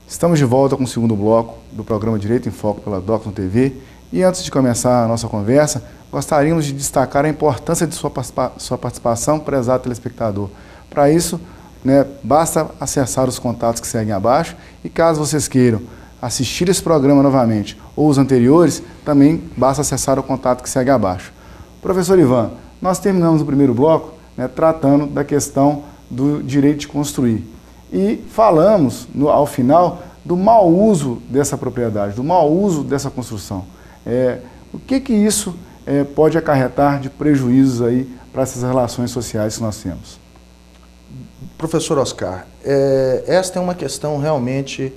Estamos de volta com o segundo bloco do programa Direito em Foco pela Docton TV e antes de começar a nossa conversa, gostaríamos de destacar a importância de sua participação, prezado telespectador. Para isso, basta acessar os contatos que seguem abaixo e caso vocês queiram assistir esse programa novamente ou os anteriores, também basta acessar o contato que segue abaixo. Professor Ivan, nós terminamos o primeiro bloco tratando da questão do direito de construir. E falamos, ao final, do mau uso dessa propriedade, do mau uso dessa construção. O que isso pode acarretar de prejuízos aí para essas relações sociais que nós temos? Professor Oscar, esta é uma questão realmente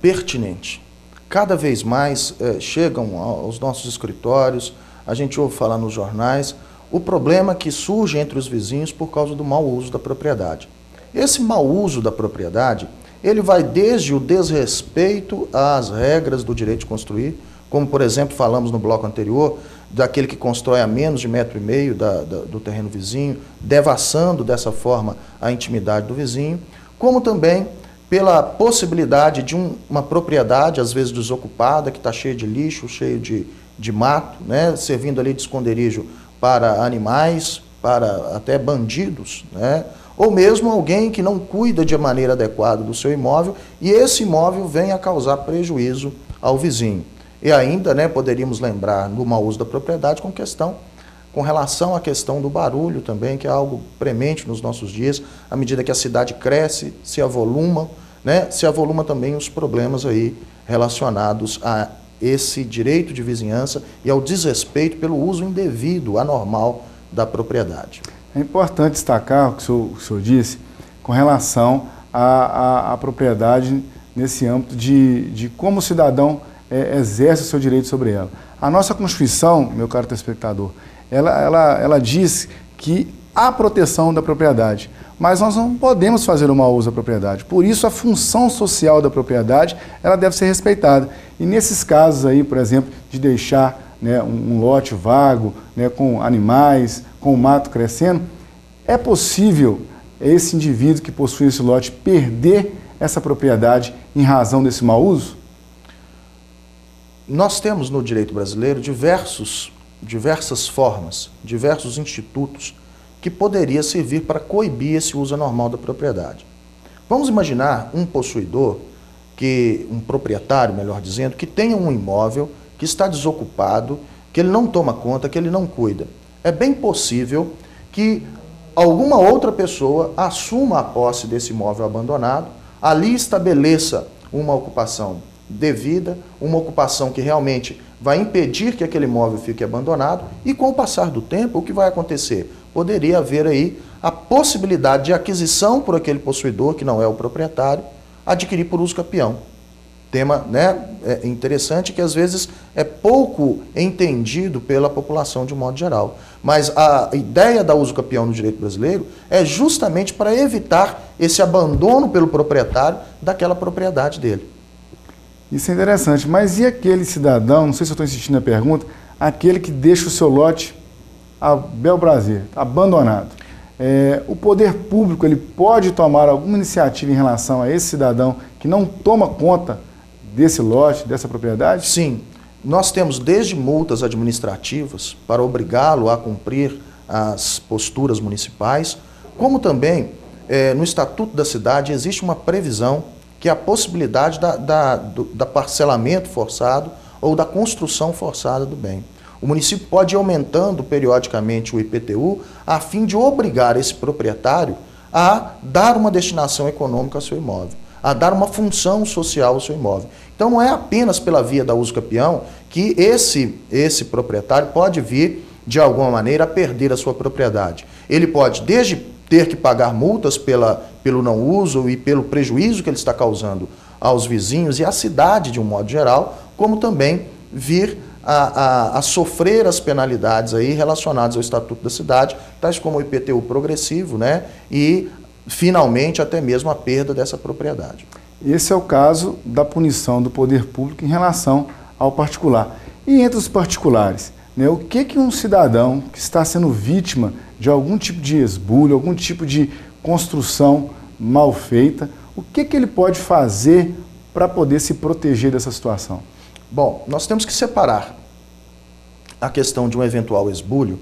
pertinente. Cada vez mais chegam aos nossos escritórios, a gente ouve falar nos jornais, o problema que surge entre os vizinhos por causa do mau uso da propriedade. Esse mau uso da propriedade, ele vai desde o desrespeito às regras do direito de construir, como, por exemplo, falamos no bloco anterior, daquele que constrói a menos de 1,5 metro do terreno vizinho, devassando dessa forma a intimidade do vizinho, como também pela possibilidade de uma propriedade, às vezes desocupada, que está cheia de lixo, cheia de mato, servindo ali de esconderijo para animais, para até bandidos, ou mesmo alguém que não cuida de maneira adequada do seu imóvel e esse imóvel vem a causar prejuízo ao vizinho. E ainda poderíamos lembrar do mau uso da propriedade com relação à questão do barulho também, que é algo premente nos nossos dias, à medida que a cidade cresce, se avoluma, se avoluma também os problemas aí relacionados a esse direito de vizinhança e ao desrespeito pelo uso indevido, anormal da propriedade. É importante destacar o que o senhor disse com relação à propriedade nesse âmbito de como o cidadão exerce o seu direito sobre ela. A nossa Constituição, meu caro telespectador, ela diz que há proteção da propriedade, mas nós não podemos fazer o mau uso da propriedade. Por isso, a função social da propriedade ela deve ser respeitada. E nesses casos aí, por exemplo, de deixar um lote vago, com animais, com o mato crescendo, é possível esse indivíduo que possui esse lote perder essa propriedade em razão desse mau uso? Nós temos no direito brasileiro diversas formas, diversos institutos que poderia servir para coibir esse uso anormal da propriedade. Vamos imaginar um possuidor, um proprietário, melhor dizendo, que tenha um imóvel que está desocupado, que ele não toma conta, que ele não cuida. É bem possível que alguma outra pessoa assuma a posse desse imóvel abandonado, ali estabeleça uma ocupação devida, uma ocupação que realmente vai impedir que aquele imóvel fique abandonado e com o passar do tempo, o que vai acontecer? Poderia haver aí a possibilidade de aquisição por aquele possuidor, que não é o proprietário, adquirir por uso capião. Tema interessante que às vezes é pouco entendido pela população de um modo geral. Mas a ideia da uso capião no direito brasileiro é justamente para evitar esse abandono pelo proprietário daquela propriedade dele. Isso é interessante, mas e aquele cidadão, não sei se eu estou insistindo na pergunta, aquele que deixa o seu lote a bel prazer, abandonado. O poder público ele pode tomar alguma iniciativa em relação a esse cidadão que não toma conta desse lote, dessa propriedade? Sim, nós temos desde multas administrativas para obrigá-lo a cumprir as posturas municipais, como também no Estatuto da Cidade existe uma previsão que é a possibilidade da parcelamento forçado ou da construção forçada do bem. O município pode ir aumentando periodicamente o IPTU a fim de obrigar esse proprietário a dar uma destinação econômica ao seu imóvel, a dar uma função social ao seu imóvel. Então não é apenas pela via da uso capião que esse proprietário pode vir, de alguma maneira, a perder a sua propriedade. Ele pode, desde ter que pagar multas pelo não uso e pelo prejuízo que ele está causando aos vizinhos e à cidade de um modo geral, como também vir a sofrer as penalidades aí relacionadas ao Estatuto da Cidade, tais como o IPTU progressivo, e finalmente até mesmo a perda dessa propriedade. Esse é o caso da punição do poder público em relação ao particular. E entre os particulares, o que um cidadão que está sendo vítima de algum tipo de esbulho, algum tipo de construção mal feita, o que ele pode fazer para poder se proteger dessa situação? Bom, nós temos que separar a questão de um eventual esbulho,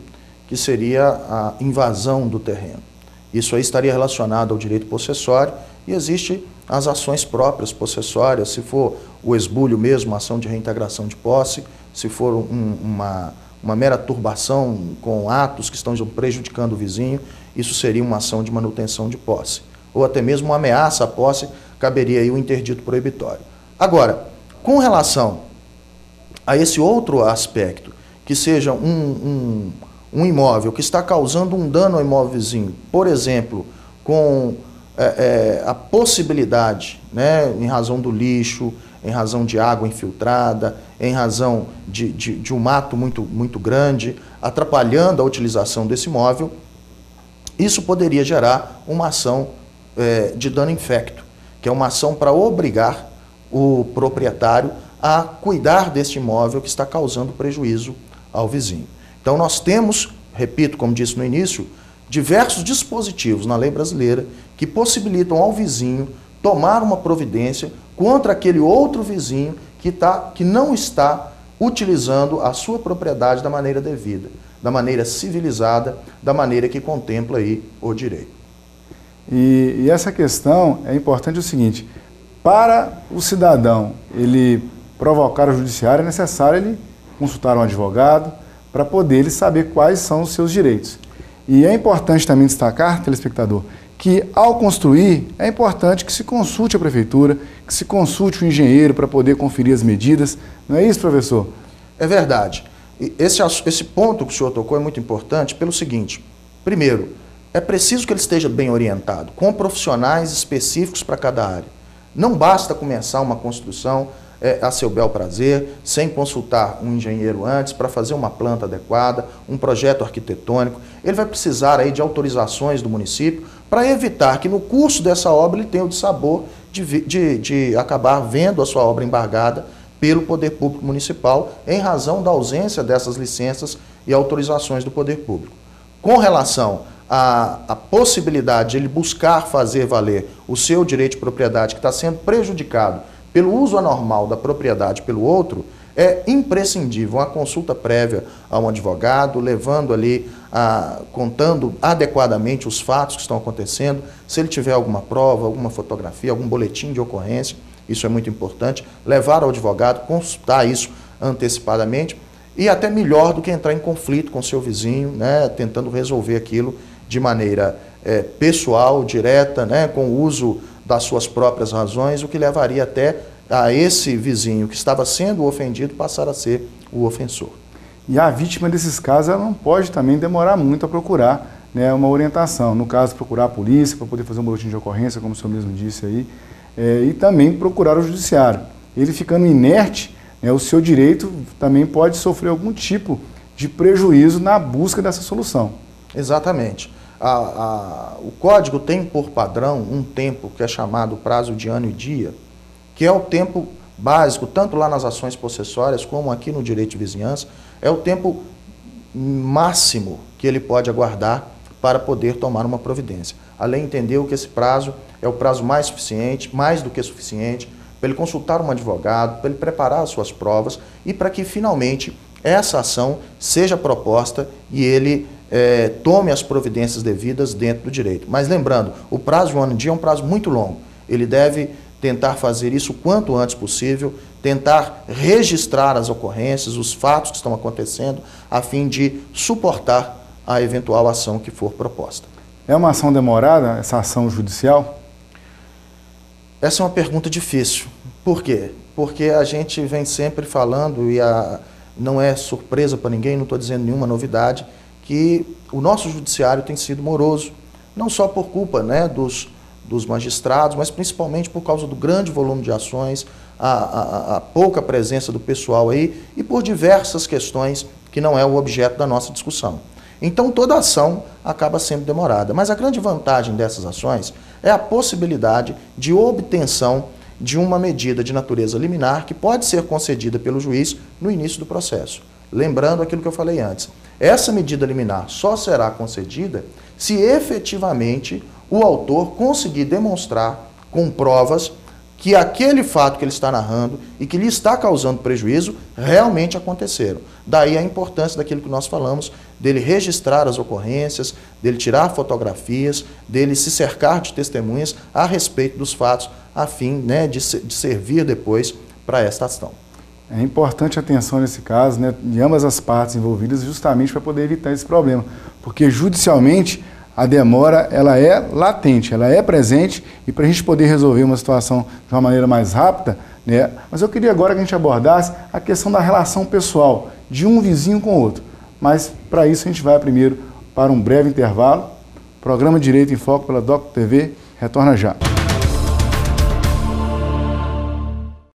que seria a invasão do terreno. Isso aí estaria relacionado ao direito possessório e existe as ações próprias possessórias, se for o esbulho mesmo, ação de reintegração de posse, se for uma mera turbação com atos que estão prejudicando o vizinho, isso seria uma ação de manutenção de posse. Ou até mesmo uma ameaça à posse, caberia aí o interdito proibitório. Agora, com relação a esse outro aspecto, que seja um imóvel que está causando um dano ao imóvel vizinho, por exemplo, com a possibilidade, né, em razão do lixo, em razão de água infiltrada, em razão de um mato muito grande, atrapalhando a utilização desse imóvel, isso poderia gerar uma ação de dano infecto, que é uma ação para obrigar o proprietário a cuidar deste imóvel que está causando prejuízo ao vizinho. Então nós temos, repito, como disse no início, diversos dispositivos na lei brasileira que possibilitam ao vizinho tomar uma providência contra aquele outro vizinho que não está utilizando a sua propriedade da maneira devida, da maneira civilizada, da maneira que contempla aí o direito. E essa questão é importante o seguinte: para o cidadão ele provocar o judiciário, é necessário ele consultar um advogado para poder ele saber quais são os seus direitos. E é importante também destacar, telespectador, que ao construir é importante que se consulte a prefeitura, que se consulte o engenheiro para poder conferir as medidas. Não é isso, professor? É verdade. Esse ponto que o senhor tocou é muito importante pelo seguinte: primeiro, é preciso que ele esteja bem orientado, com profissionais específicos para cada área. Não basta começar uma construção a seu bel prazer, sem consultar um engenheiro antes para fazer uma planta adequada, um projeto arquitetônico. Ele vai precisar aí de autorizações do município para evitar que no curso dessa obra ele tenha o dissabor de acabar vendo a sua obra embargada pelo poder público municipal em razão da ausência dessas licenças e autorizações do poder público. Com relação à possibilidade de ele buscar fazer valer o seu direito de propriedade que está sendo prejudicado pelo uso anormal da propriedade pelo outro, é imprescindível uma consulta prévia a um advogado, levando ali, contando adequadamente os fatos que estão acontecendo, se ele tiver alguma prova, alguma fotografia, algum boletim de ocorrência, isso é muito importante, levar ao advogado, consultar isso antecipadamente, e até melhor do que entrar em conflito com seu vizinho, né, tentando resolver aquilo de maneira pessoal, direta, né, com o uso das suas próprias razões, o que levaria até a esse vizinho que estava sendo ofendido passar a ser o ofensor. E a vítima desses casos ela não pode também demorar muito a procurar, né, uma orientação. No caso, procurar a polícia para poder fazer um boletim de ocorrência, como o senhor mesmo disse aí, e também procurar o judiciário. Ele ficando inerte, né, o seu direito também pode sofrer algum tipo de prejuízo na busca dessa solução. Exatamente. O Código tem por padrão um tempo que é chamado prazo de ano e dia, que é o tempo básico, tanto lá nas ações possessórias como aqui no direito de vizinhança, é o tempo máximo que ele pode aguardar para poder tomar uma providência. A lei entendeu que esse prazo é o prazo mais suficiente, mais do que suficiente, para ele consultar um advogado, para ele preparar as suas provas e para que finalmente essa ação seja proposta e ele tome as providências devidas dentro do direito. Mas lembrando, o prazo de um ano e dia é um prazo muito longo. Ele deve tentar fazer isso o quanto antes possível, tentar registrar as ocorrências, os fatos que estão acontecendo, a fim de suportar a eventual ação que for proposta. É uma ação demorada, essa ação judicial? Essa é uma pergunta difícil. Por quê? Porque a gente vem sempre falando, e não é surpresa para ninguém, não estou dizendo nenhuma novidade, que o nosso judiciário tem sido moroso, não só por culpa, né, dos magistrados, mas principalmente por causa do grande volume de ações, a pouca presença do pessoal aí e por diversas questões que não é o objeto da nossa discussão. Então toda ação acaba sendo demorada, mas a grande vantagem dessas ações é a possibilidade de obtenção de uma medida de natureza liminar que pode ser concedida pelo juiz no início do processo. Lembrando aquilo que eu falei antes, essa medida liminar só será concedida se efetivamente o autor conseguir demonstrar com provas que aquele fato que ele está narrando e que lhe está causando prejuízo realmente aconteceram. Daí a importância daquilo que nós falamos, dele registrar as ocorrências, dele tirar fotografias, dele se cercar de testemunhas a respeito dos fatos, a fim, né, de servir depois para esta ação. É importante a atenção nesse caso, né, de ambas as partes envolvidas, justamente para poder evitar esse problema, porque judicialmente a demora ela é latente, ela é presente, e para a gente poder resolver uma situação de uma maneira mais rápida, né, mas eu queria agora que a gente abordasse a questão da relação pessoal de um vizinho com o outro. Mas para isso a gente vai primeiro para um breve intervalo. Programa Direito em Foco pela Doctor TV retorna já.